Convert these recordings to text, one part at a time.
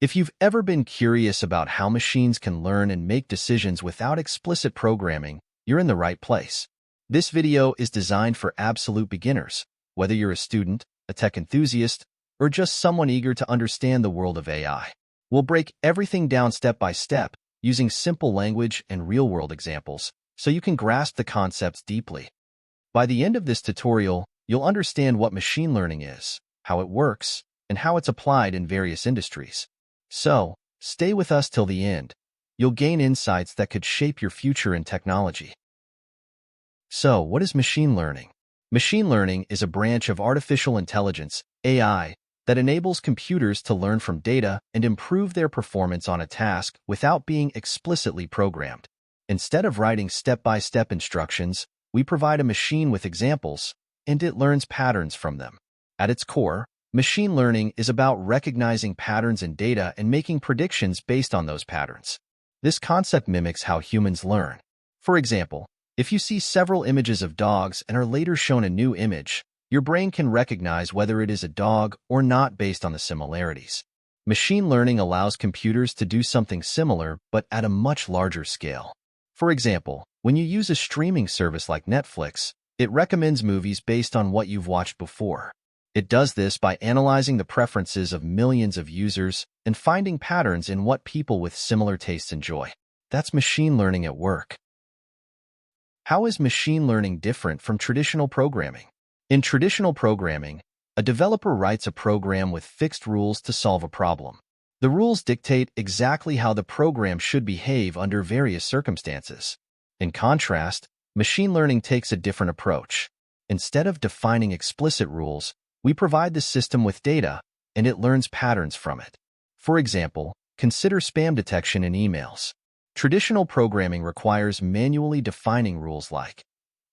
If you've ever been curious about how machines can learn and make decisions without explicit programming, you're in the right place. This video is designed for absolute beginners, whether you're a student, a tech enthusiast, or just someone eager to understand the world of AI. We'll break everything down step by step, using simple language and real-world examples, so you can grasp the concepts deeply. By the end of this tutorial, you'll understand what machine learning is, how it works, and how it's applied in various industries. So, stay with us till the end. You'll gain insights that could shape your future in technology. So, what is machine learning? Machine learning is a branch of artificial intelligence, AI, that enables computers to learn from data and improve their performance on a task without being explicitly programmed. Instead of writing step-by-step instructions, we provide a machine with examples, and it learns patterns from them. At its core, machine learning is about recognizing patterns in data and making predictions based on those patterns. This concept mimics how humans learn. For example, if you see several images of dogs and are later shown a new image, your brain can recognize whether it is a dog or not based on the similarities. Machine learning allows computers to do something similar, but at a much larger scale. For example, when you use a streaming service like Netflix, it recommends movies based on what you've watched before. It does this by analyzing the preferences of millions of users and finding patterns in what people with similar tastes enjoy. That's machine learning at work. How is machine learning different from traditional programming? In traditional programming, a developer writes a program with fixed rules to solve a problem. The rules dictate exactly how the program should behave under various circumstances. In contrast, machine learning takes a different approach. Instead of defining explicit rules, we provide the system with data, and it learns patterns from it. For example, consider spam detection in emails. Traditional programming requires manually defining rules like,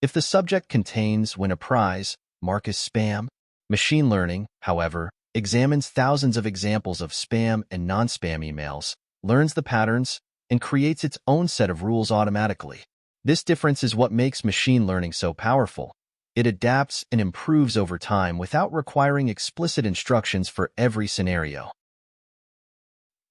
if the subject contains "win a prize," mark as spam. Machine learning, however, examines thousands of examples of spam and non-spam emails, learns the patterns, and creates its own set of rules automatically. This difference is what makes machine learning so powerful. It adapts and improves over time without requiring explicit instructions for every scenario.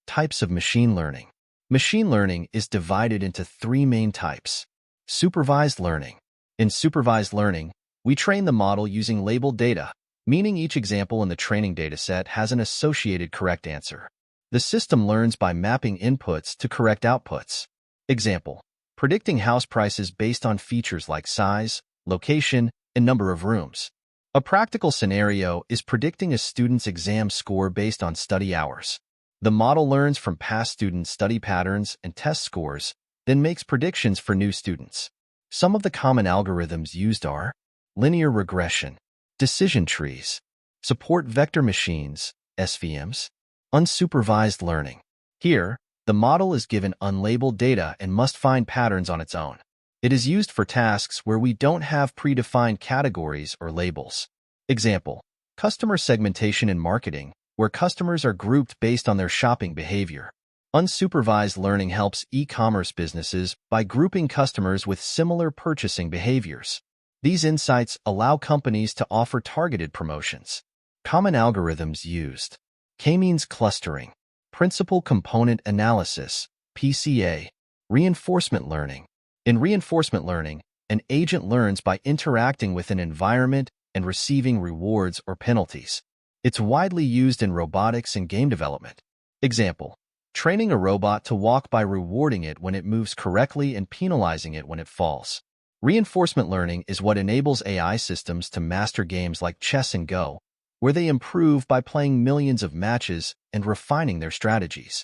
Types of machine learning. Machine learning is divided into three main types. Supervised learning. In supervised learning, we train the model using labeled data, meaning each example in the training dataset has an associated correct answer. The system learns by mapping inputs to correct outputs. Example: predicting house prices based on features like size, location, and number of rooms. A practical scenario is predicting a student's exam score based on study hours. The model learns from past student study patterns and test scores, then makes predictions for new students. Some of the common algorithms used are linear regression, decision trees, support vector machines, SVMs, unsupervised learning. Here, the model is given unlabeled data and must find patterns on its own. It is used for tasks where we don't have predefined categories or labels. Example: customer segmentation in marketing, where customers are grouped based on their shopping behavior. Unsupervised learning helps e-commerce businesses by grouping customers with similar purchasing behaviors. These insights allow companies to offer targeted promotions. Common algorithms used: k-means clustering, principal component analysis, PCA, reinforcement learning. In reinforcement learning, an agent learns by interacting with an environment and receiving rewards or penalties. It's widely used in robotics and game development. Example: training a robot to walk by rewarding it when it moves correctly and penalizing it when it falls. Reinforcement learning is what enables AI systems to master games like chess and Go, where they improve by playing millions of matches and refining their strategies.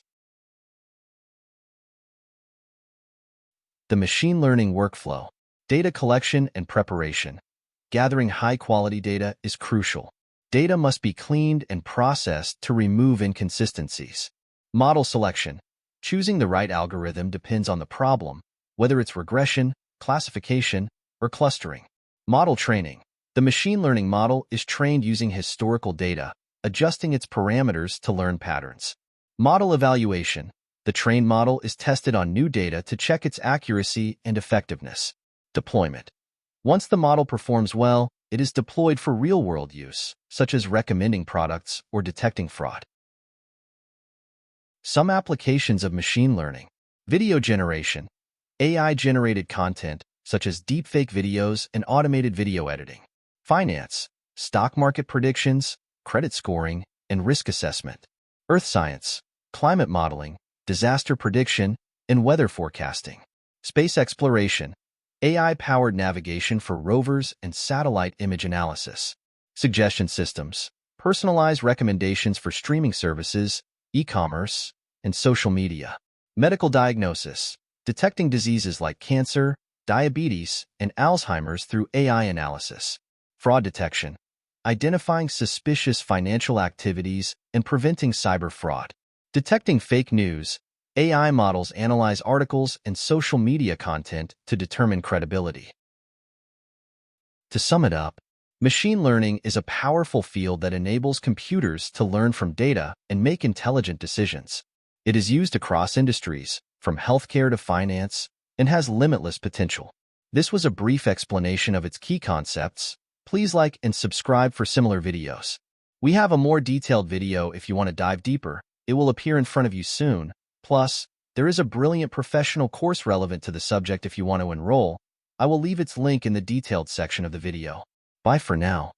The machine learning workflow. Data collection and preparation. Gathering high-quality data is crucial. Data must be cleaned and processed to remove inconsistencies. Model selection. Choosing the right algorithm depends on the problem, whether it's regression, classification, or clustering. Model training. The machine learning model is trained using historical data, adjusting its parameters to learn patterns. Model evaluation. The trained model is tested on new data to check its accuracy and effectiveness. Deployment. Once the model performs well, it is deployed for real-world use, such as recommending products or detecting fraud. Some applications of machine learning. Video generation. AI-generated content, such as deepfake videos and automated video editing. Finance. Stock market predictions, credit scoring, and risk assessment. Earth science. Climate modeling, disaster prediction, and weather forecasting. Space exploration. AI-powered navigation for rovers and satellite image analysis. Suggestion systems. Personalized recommendations for streaming services, e-commerce, and social media. Medical diagnosis. Detecting diseases like cancer, diabetes, and Alzheimer's through AI analysis. Fraud detection. Identifying suspicious financial activities and preventing cyber fraud. Detecting fake news. AI models analyze articles and social media content to determine credibility. To sum it up, machine learning is a powerful field that enables computers to learn from data and make intelligent decisions. It is used across industries, from healthcare to finance, and has limitless potential. This was a brief explanation of its key concepts. Please like and subscribe for similar videos. We have a more detailed video if you want to dive deeper. It will appear in front of you soon. Plus, there is a brilliant professional course relevant to the subject if you want to enroll. I will leave its link in the detailed section of the video. Bye for now.